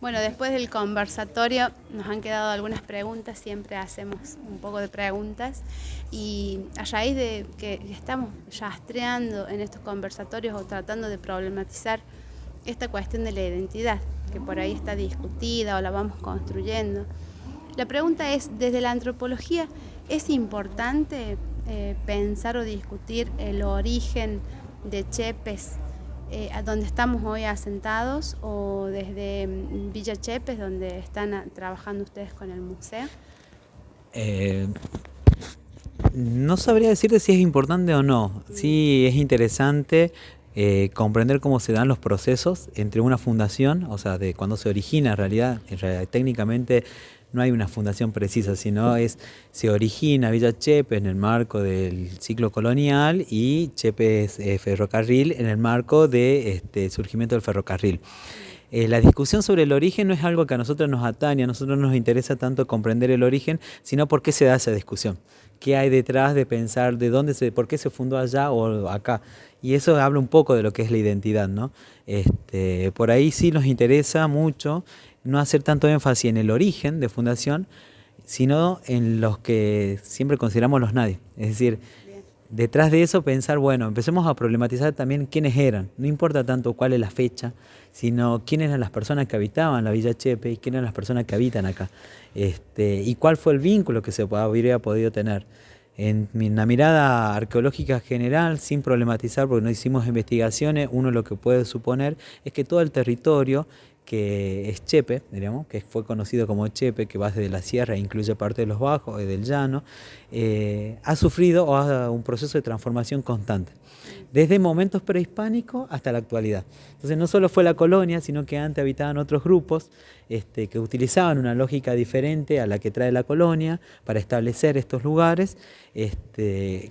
Bueno, después del conversatorio nos han quedado algunas preguntas, siempre hacemos un poco de preguntas y a raíz de que estamos rastreando en estos conversatorios o tratando de problematizar esta cuestión de la identidad, que por ahí está discutida o la vamos construyendo. La pregunta es, desde la antropología, ¿es importante pensar o discutir el origen de Chepes a donde estamos hoy asentados o desde Villa Chepes, donde están trabajando ustedes con el museo? Eh, no sabría decirte si es importante o no. Sí es interesante comprender cómo se dan los procesos entre una fundación, o sea, de cuando se origina en realidad técnicamente no hay una fundación precisa, sino se origina Villa Chepes en el marco del ciclo colonial y Chepes Ferrocarril en el marco de surgimiento del ferrocarril. La discusión sobre el origen no es algo que a nosotros nos atañe, a nosotros nos interesa tanto comprender el origen, sino por qué se da esa discusión. ¿Qué hay detrás de pensar de por qué se fundó allá o acá? Y eso habla un poco de lo que es la identidad, ¿no? Por ahí sí nos interesa mucho no hacer tanto énfasis en el origen de fundación, sino en los que siempre consideramos los nadie. Es decir, detrás de eso pensar, bueno, empecemos a problematizar también quiénes eran. No importa tanto cuál es la fecha, sino quiénes eran las personas que habitaban la Villa Chepe y quiénes eran las personas que habitan acá. Y cuál fue el vínculo que se habría podido tener. En una mirada arqueológica general, sin problematizar, porque no hicimos investigaciones, uno lo que puede suponer es que todo el territorio que es Chepe, diríamos, que fue conocido como Chepe, que va desde la sierra e incluye parte de los bajos y del llano, ha sufrido un proceso de transformación constante, desde momentos prehispánicos hasta la actualidad. Entonces no solo fue la colonia, sino que antes habitaban otros grupos que utilizaban una lógica diferente a la que trae la colonia para establecer estos lugares,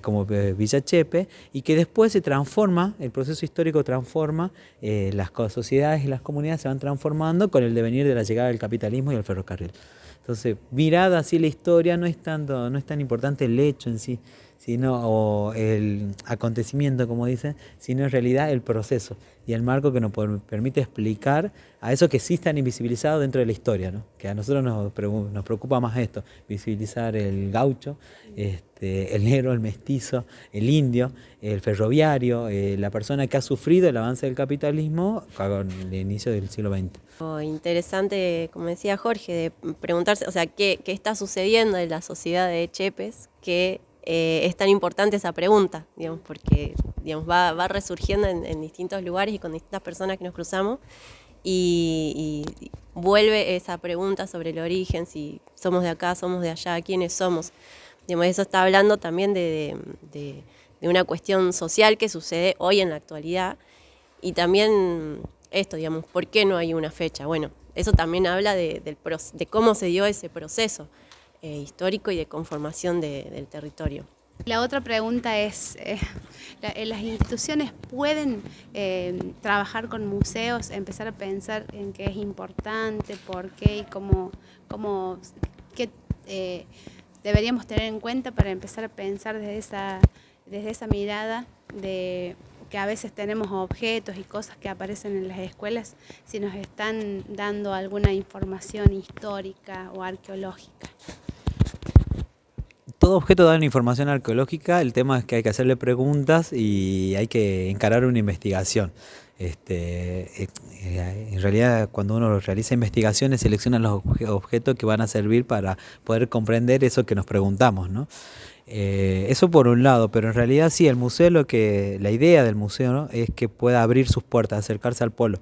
como Villa Chepe, y que después se transforma, el proceso histórico transforma, las sociedades y las comunidades se van transformando con el devenir de la llegada del capitalismo y el ferrocarril. Entonces, mirada así la historia, no es tan importante el hecho en sí, o el acontecimiento, como dicen, sino en realidad el proceso y el marco que nos permite explicar a eso que sí están invisibilizados dentro de la historia, ¿no? Que a nosotros nos preocupa más esto, visibilizar el gaucho, el negro, el mestizo, el indio, el ferroviario, la persona que ha sufrido el avance del capitalismo con el inicio del siglo XX. Interesante, como decía Jorge, de preguntarse, o sea, qué está sucediendo en la sociedad de Chepes, que es tan importante esa pregunta, digamos, porque digamos, va resurgiendo en distintos lugares y con distintas personas que nos cruzamos, y vuelve esa pregunta sobre el origen, si somos de acá, somos de allá, quiénes somos. Digamos, eso está hablando también de una cuestión social que sucede hoy en la actualidad, y también esto, digamos, ¿por qué no hay una fecha? Bueno, eso también habla de cómo se dio ese proceso histórico y de conformación del territorio. La otra pregunta es, ¿las instituciones pueden trabajar con museos, empezar a pensar en qué es importante, por qué y qué deberíamos tener en cuenta para empezar a pensar desde esa mirada de que a veces tenemos objetos y cosas que aparecen en las escuelas, si nos están dando alguna información histórica o arqueológica? Todo objeto da una información arqueológica, el tema es que hay que hacerle preguntas y hay que encarar una investigación. En realidad, cuando uno realiza investigaciones, selecciona los objetos que van a servir para poder comprender eso que nos preguntamos, ¿no? Eso por un lado, pero en realidad sí, el museo, la idea del museo, ¿no?, es que pueda abrir sus puertas, acercarse al polo,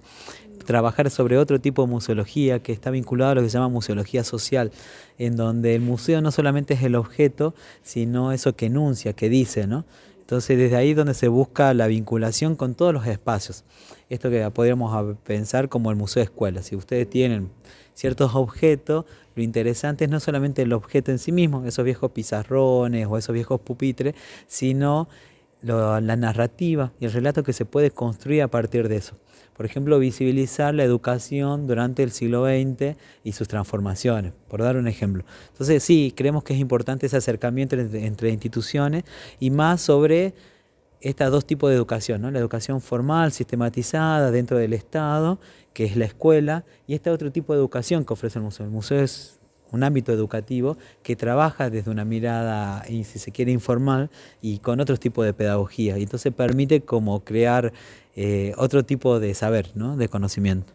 trabajar sobre otro tipo de museología que está vinculado a lo que se llama museología social, en donde el museo no solamente es el objeto, sino eso que enuncia, que dice, ¿no? Entonces desde ahí es donde se busca la vinculación con todos los espacios. Esto que podríamos pensar como el museo escuela. Si ustedes tienen ciertos objetos, lo interesante es no solamente el objeto en sí mismo, esos viejos pizarrones o esos viejos pupitres, sino la narrativa y el relato que se puede construir a partir de eso. Por ejemplo, visibilizar la educación durante el siglo XX y sus transformaciones, por dar un ejemplo. Entonces sí, creemos que es importante ese acercamiento entre instituciones y más sobre estos dos tipos de educación, ¿no? La educación formal, sistematizada dentro del Estado, que es la escuela, y este otro tipo de educación que ofrece el museo. El museo es un ámbito educativo que trabaja desde una mirada, y si se quiere, informal y con otros tipos de pedagogía. Y entonces permite como crear otro tipo de saber, ¿no? De conocimiento.